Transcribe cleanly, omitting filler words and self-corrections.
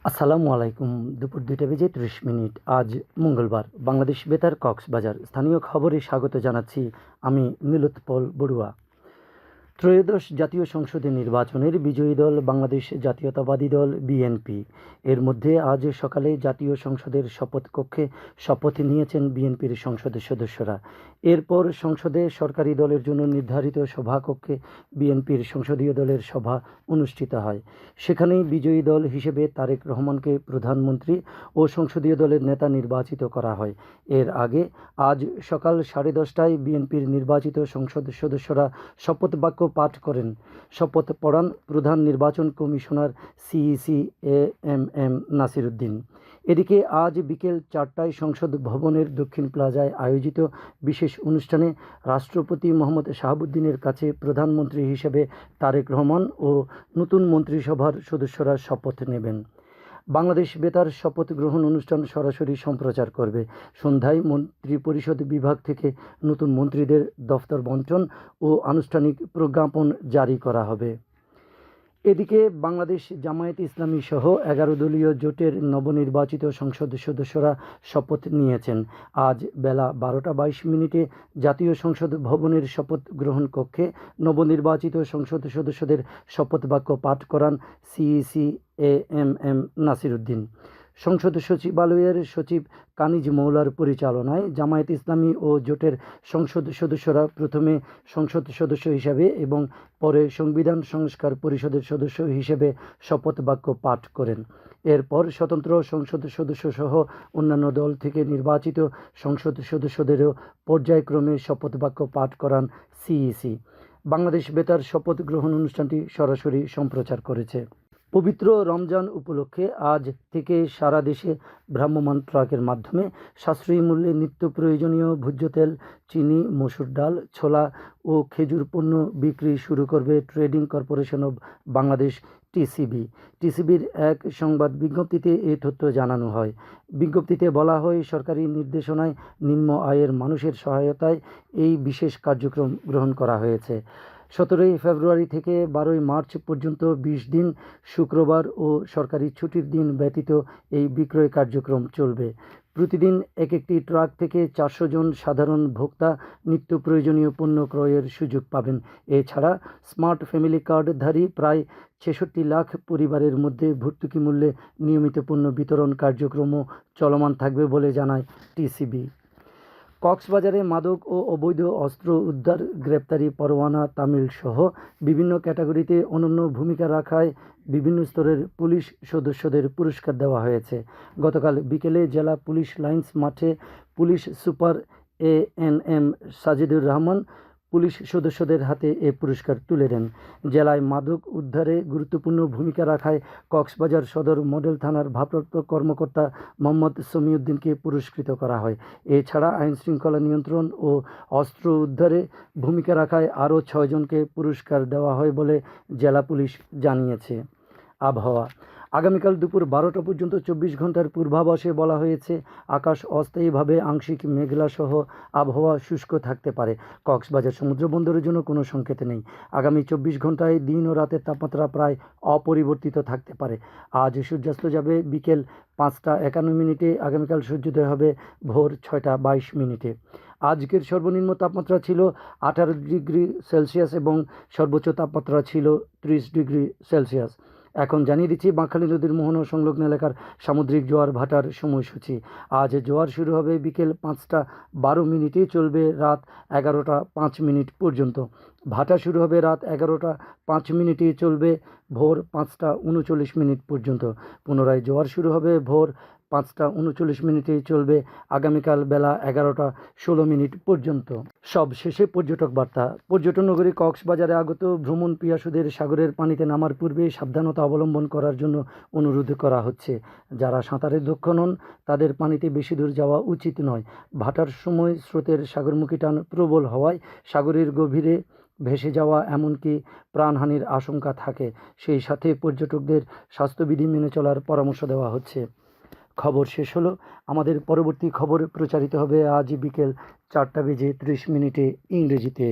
আসসালামু আলাইকুম। দুপুর ২টা বেজে ৩০ মিনিট। আজ মঙ্গলবার। বাংলাদেশ বেতার কক্সবাজার স্থানীয় খবরে স্বাগত জানাচ্ছি আমি নীলোৎপল বড়ুয়া। ত্রয়োদশ জাতীয় সংসদে নির্বাচনের বিজয়ী দল বাংলাদেশ জাতীয়তাবাদী দল বিএনপি। এর মধ্যে আজ সকালে জাতীয় সংসদের শপথ কক্ষে শপথ নিয়েছেন বিএনপির সংসদের সদস্যরা। এরপর সংসদে সরকারি দলের জন্য নির্ধারিত সভাকক্ষে বিএনপির সংসদীয় দলের সভা অনুষ্ঠিত হয়। সেখানেই বিজয়ী দল হিসেবে তারেক রহমানকে প্রধানমন্ত্রী ও সংসদীয় দলের নেতা নির্বাচিত করা হয়। এর আগে আজ সকাল 10:30টায় বিএনপির নির্বাচিত সংসদ সদস্যরা শপথ বাক্য পাঠ করেন। শপথ পড়ান প্রধান নির্বাচন commissioner CEC AMM Nasir Uddin. এদিকে আজ বিকেল 4টায় সংসদ ভবনের দক্ষিণ প্লাজায় আয়োজিত বিশেষ অনুষ্ঠানে রাষ্ট্রপতি মোহাম্মদ শাহাবুদ্দিনের কাছে প্রধানমন্ত্রী হিসেবে তারেক রহমান ও নতুন মন্ত্রিসভার সদস্যরা শপথ নেবেন। বাংলাদেশ বেতার শপথ গ্রহণ অনুষ্ঠান সরাসরি সম্প্রচার করবে। সন্ধ্যায় মন্ত্রিপরিষদ বিভাগ থেকে নতুন মন্ত্রীদের দফতর বণ্টন ও আনুষ্ঠানিক প্রজ্ঞাপন জারি করা হবে। এদিকে বাংলাদেশ জামায়াতে ইসলামী সহ 11 দলীয় জোটের নবনির্বাচিত সংসদ সদস্যরা শপথ নিয়েছেন। আজ বেলা 12:22 জাতীয় সংসদ ভবনের শপথ গ্রহণ কক্ষে নবনির্বাচিত সংসদ সদস্যদের শপথ বাক্য পাঠ করান সিইসি এএমএম নাসির উদ্দিন। সংসদ সচিবালয়ের সচিব কানিজ মৌলার পরিচালনায় জামায়াতে ইসলামী ও জোটের সংসদ সদস্যরা প্রথমে সংসদ সদস্য হিসেবে এবং পরে সংবিধান সংস্কার পরিষদের সদস্য হিসেবে শপথ বাক্য পাঠ করেন। এরপর স্বতন্ত্র সংসদ সদস্য সহ অন্যান্য দল থেকে নির্বাচিত সংসদ সদস্যদেরও পর্যায়ক্রমে শপথ বাক্য পাঠ করান সিইসি। বাংলাদেশ বেতার শপথ গ্রহণ অনুষ্ঠানটি সরাসরি সম্প্রচার করেছে। পবিত্র রমজান উপলক্ষে আজ থেকে সারা দেশে ভ্রাম্যমাণ ট্রাকের মাধ্যমে সাশ্রয়ী মূল্যে নিত্য প্রয়োজনীয় ভোজ্য তেল, চিনি, মসুর ডাল, ছোলা ও খেজুর পণ্য বিক্রি শুরু করবে Trading Corporation of Bangladesh TCB. টিসিবির এক সংবাদ বিজ্ঞপ্তিতে এ তথ্য জানানো হয়। বিজ্ঞপ্তিতে বলা হয়, সরকারি নির্দেশনায় নিম্ন আয়ের মানুষের সহায়তায় এই বিশেষ কার্যক্রম গ্রহণ করা হয়েছে। 17 ফেব্রুয়ারি থেকে 12 মার্চ পর্যন্ত 20 দিন শুক্রবার ও সরকারি ছুটির দিন ব্যতীত এই বিক্রয় কার্যক্রম চলবে। প্রতিদিন একটি ট্রাক থেকে 400 জন সাধারণ ভোক্তা নিত্য প্রয়োজনীয় পণ্য ক্রয়ের সুযোগ পাবেন। এছাড়া স্মার্ট ফ্যামিলি কার্ডধারী প্রায় 66 লাখ পরিবারের মধ্যে ভর্তুকি মূল্যে নিয়মিত পণ্য বিতরণ কার্যক্রমও চলমান থাকবে বলে জানায় টিসিবি। কক্সবাজারে মাদক ও অবৈধ অস্ত্র উদ্ধার, গ্রেপ্তারি পরোয়ানা তামিল সহ বিভিন্ন ক্যাটাগরিতে অনন্য ভূমিকা রাখায় বিভিন্ন স্তরের পুলিশ সদস্যদের পুরস্কার দেওয়া হয়েছে। গতকাল বিকেলে জেলা পুলিশ লাইন্স মাঠে police super ANM Sajidur Rahman police সদস্যদের হাতে এ পুরস্কার তুলে দেন। জেলায় মাদক উদ্ধারে গুরুত্বপূর্ণ ভূমিকা রাখায় কক্সবাজার সদর মডেল থানার ভারপ্রাপ্ত কর্মকর্তা মোহাম্মদ সমিউদ্দিনকে পুরস্কৃত করা হয়। এছাড়া আইনশৃঙ্খলা নিয়ন্ত্রণ ও অস্ত্র উদ্ধারে ভূমিকা রাখায় আরও 6 জনকে পুরস্কার দেওয়া হয় বলে জেলা পুলিশ জানিয়েছে। আবহাওয়া। আগামীকাল দুপুর 12টা পর্যন্ত 24 ঘন্টার পূর্বাভাসে বলা হয়েছে, আকাশ অস্থায়ীভাবে আংশিক মেঘলা সহ আবহাওয়া শুষ্ক থাকতে পারে। কক্সবাজার সমুদ্র বন্দরের জন্য কোনো সংকেত নেই। আগামী 24 ঘন্টায় দিন ও রাতের তাপমাত্রা প্রায় অপরিবর্তিত থাকতে পারে। আজ সূর্যাস্ত যাবে বিকেল 5:51। আগামীকাল সূর্যোদয় হবে ভোর 6:22। আজকের সর্বনিম্ন তাপমাত্রা ছিল 18 ডিগ্রি সেলসিয়াস এবং সর্বোচ্চ তাপমাত্রা ছিল 30 ডিগ্রি সেলসিয়াস। এখন জানিয়ে দিচ্ছি বাঁকখালী নদীর মোহনা সংলগ্ন এলাকার সামুদ্রিক জোয়ার ভাটার সময়সূচি। আজ জোয়ার শুরু হবে বিকেল 5:12, চলবে রাত 11:05 পর্যন্ত। ভাটা শুরু হবে রাত 11:05, চলবে ভোর 5:39 পর্যন্ত। পুনরায় জোয়ার শুরু হবে ভোর 5:39, চলবে আগামীকাল বেলা 11:16 পর্যন্ত। সব শেষে পর্যটক বার্তা। পর্যটন নগরী কক্সবাজারে আগত ভ্রমণ পিয়াসুদের সাগরের পানিতে নামার পূর্বে সাবধানতা অবলম্বন করার জন্য অনুরোধ করা হচ্ছে। যারা সাঁতারে দক্ষ নন তাদের পানিতে বেশি দূর যাওয়া উচিত নয়। ভাটার সময় স্রোতের সাগরমুখী টান প্রবল হওয়ায় সাগরের গভীরে ভেসে যাওয়া এমনকি প্রাণহানির আশঙ্কা থাকে। সেই সাথে পর্যটকদের স্বাস্থ্যবিধি মেনে চলার পরামর্শ দেওয়া হচ্ছে। খবর শেষ হলো। আমাদের পরবর্তী খবর প্রচারিত হবে আজ বিকেল 4:30 ইংরেজিতে।